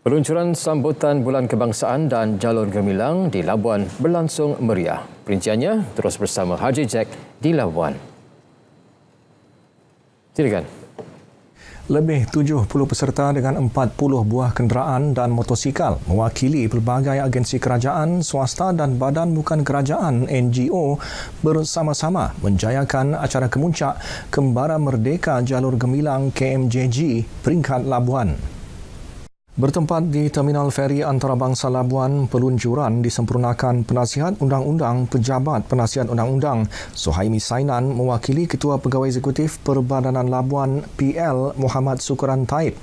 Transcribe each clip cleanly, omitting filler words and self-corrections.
Peluncuran sambutan Bulan Kebangsaan dan Jalur Gemilang di Labuan berlangsung meriah. Perinciannya terus bersama Haji Jack di Labuan. Silakan. Lebih 70 peserta dengan 40 buah kenderaan dan motosikal mewakili pelbagai agensi kerajaan, swasta dan badan bukan kerajaan NGO bersama-sama menjayakan acara kemuncak Kembara Merdeka Jalur Gemilang KMJG peringkat Labuan. Bertempat di Terminal Feri Antarabangsa Labuan, peluncuran disempurnakan Penasihat Undang-Undang Pejabat Penasihat Undang-Undang Suhaimi Sainan mewakili Ketua Pegawai Eksekutif Perbadanan Labuan PL Muhammad Sukuran Taib.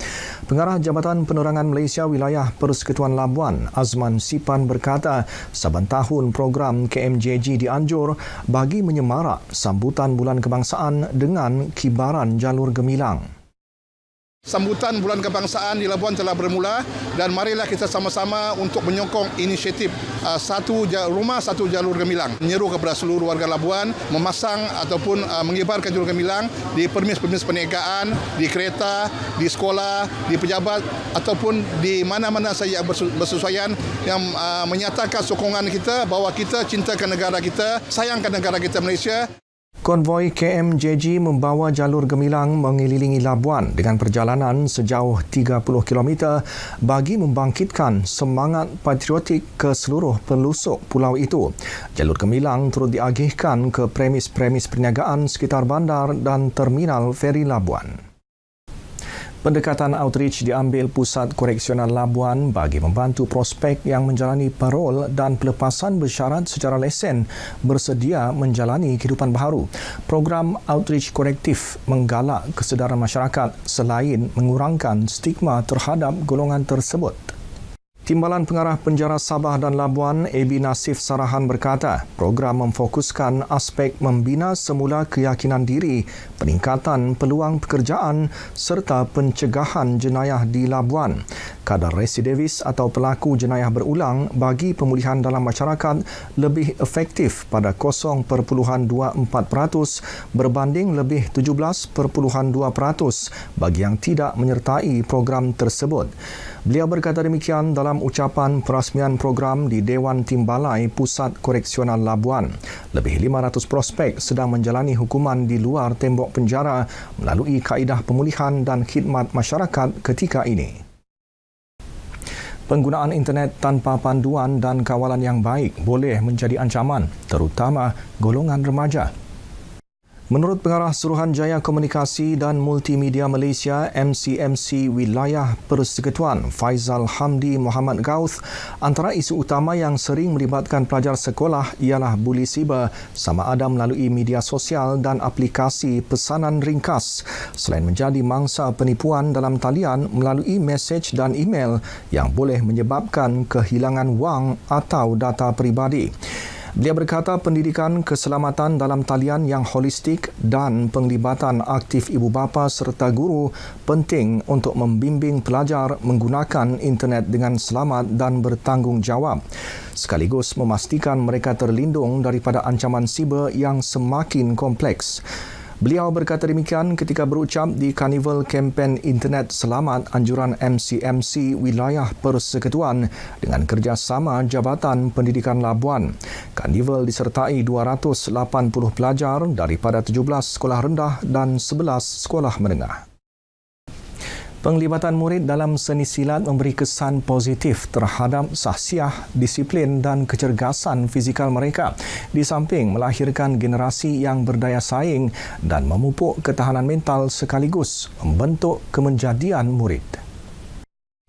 Pengarah Jabatan Penerangan Malaysia Wilayah Persekutuan Labuan Azman Sipan berkata saban tahun program KMJG dianjur bagi menyemarak sambutan Bulan Kebangsaan dengan kibaran Jalur Gemilang. Sambutan Bulan Kebangsaan di Labuan telah bermula dan marilah kita sama-sama untuk menyokong inisiatif satu rumah satu jalur gemilang. Menyeru kepada seluruh warga Labuan memasang ataupun mengibarkan jalur gemilang di permis-permis perniagaan, di kereta, di sekolah, di pejabat ataupun di mana-mana saja yang bersesuaian yang menyatakan sokongan kita bahawa kita cintakan negara kita, sayangkan negara kita Malaysia. Konvoi KMJG membawa jalur gemilang mengelilingi Labuan dengan perjalanan sejauh 30 km bagi membangkitkan semangat patriotik ke seluruh pelusuk pulau itu. Jalur gemilang turut diagihkan ke premis-premis perniagaan sekitar bandar dan terminal feri Labuan. Pendekatan outreach diambil Pusat Koreksional Labuan bagi membantu prospek yang menjalani parol dan pelepasan bersyarat secara lesen bersedia menjalani kehidupan baharu. Program outreach korektif menggalak kesedaran masyarakat selain mengurangkan stigma terhadap golongan tersebut. Timbalan Pengarah Penjara Sabah dan Labuan, AB Nasif Sarahan berkata, program memfokuskan aspek membina semula keyakinan diri, peningkatan peluang pekerjaan serta pencegahan jenayah di Labuan. Kadar residivis atau pelaku jenayah berulang bagi pemulihan dalam masyarakat lebih efektif pada 0.24% berbanding lebih 17.2% bagi yang tidak menyertai program tersebut. Beliau berkata demikian dalam ucapan perasmian program di Dewan Timbalai Pusat Koreksional Labuan. Lebih 500 prospek sedang menjalani hukuman di luar tembok penjara melalui kaedah pemulihan dan khidmat masyarakat ketika ini. Penggunaan internet tanpa panduan dan kawalan yang baik boleh menjadi ancaman, terutama golongan remaja. Menurut Pengarah Suruhanjaya Komunikasi dan Multimedia Malaysia MCMC Wilayah Persekutuan Faizal Hamdi Muhammad Gauth, antara isu utama yang sering melibatkan pelajar sekolah ialah buli siber sama ada melalui media sosial dan aplikasi pesanan ringkas, selain menjadi mangsa penipuan dalam talian melalui mesej dan email yang boleh menyebabkan kehilangan wang atau data peribadi. Beliau berkata pendidikan keselamatan dalam talian yang holistik dan penglibatan aktif ibu bapa serta guru penting untuk membimbing pelajar menggunakan internet dengan selamat dan bertanggungjawab, sekaligus memastikan mereka terlindung daripada ancaman siber yang semakin kompleks. Beliau berkata demikian ketika berucap di Karnival Kempen Internet Selamat Anjuran MCMC Wilayah Persekutuan dengan kerjasama Jabatan Pendidikan Labuan. Karnival disertai 280 pelajar daripada 17 sekolah rendah dan 11 sekolah menengah. Penglibatan murid dalam seni silat memberi kesan positif terhadap sahsiah, disiplin dan kecergasan fizikal mereka, di samping melahirkan generasi yang berdaya saing dan memupuk ketahanan mental sekaligus membentuk kemenjadian murid.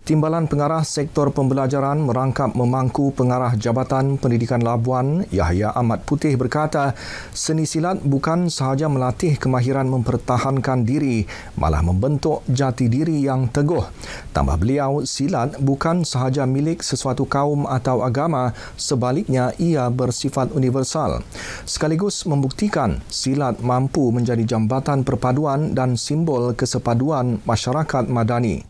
Timbalan Pengarah Sektor Pembelajaran merangkap memangku Pengarah Jabatan Pendidikan Labuan, Yahya Ahmad Putih berkata, seni silat bukan sahaja melatih kemahiran mempertahankan diri, malah membentuk jati diri yang teguh. Tambah beliau, silat bukan sahaja milik sesuatu kaum atau agama, sebaliknya ia bersifat universal. Sekaligus membuktikan silat mampu menjadi jambatan perpaduan dan simbol kesepaduan masyarakat madani.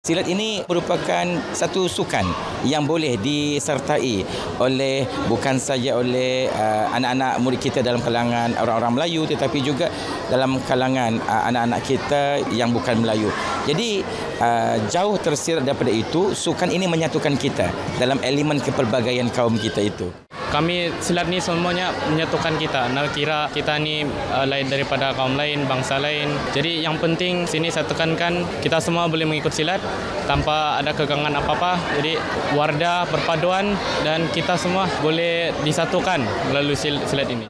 Silat ini merupakan satu sukan yang boleh disertai oleh bukan saja oleh anak-anak murid kita dalam kalangan orang-orang Melayu, tetapi juga dalam kalangan anak-anak kita yang bukan Melayu. Jadi jauh tersirat daripada itu, sukan ini menyatukan kita dalam elemen kepelbagaian kaum kita itu. Kami silat ni semuanya menyatukan kita. Nak kira kita ni lain daripada kaum lain, bangsa lain. Jadi yang penting sini satukan kan kita semua boleh mengikut silat tanpa ada kekangan apa-apa. Jadi wardah, perpaduan dan kita semua boleh disatukan melalui silat ini.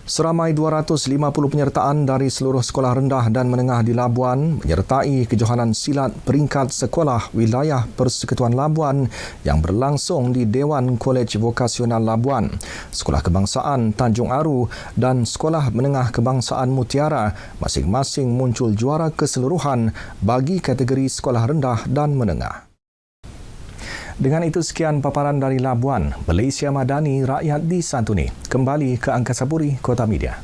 Seramai 250 penyertaan dari seluruh sekolah rendah dan menengah di Labuan menyertai kejohanan silat peringkat sekolah wilayah Persekutuan Labuan yang berlangsung di Dewan Kolej Vokasional Labuan, Sekolah Kebangsaan Tanjung Aru dan Sekolah Menengah Kebangsaan Mutiara masing-masing muncul juara keseluruhan bagi kategori sekolah rendah dan menengah. Dengan itu sekian paparan dari Labuan, Malaysia Madani, rakyat disantuni. Kembali ke Angkasa Puri, Kota Media.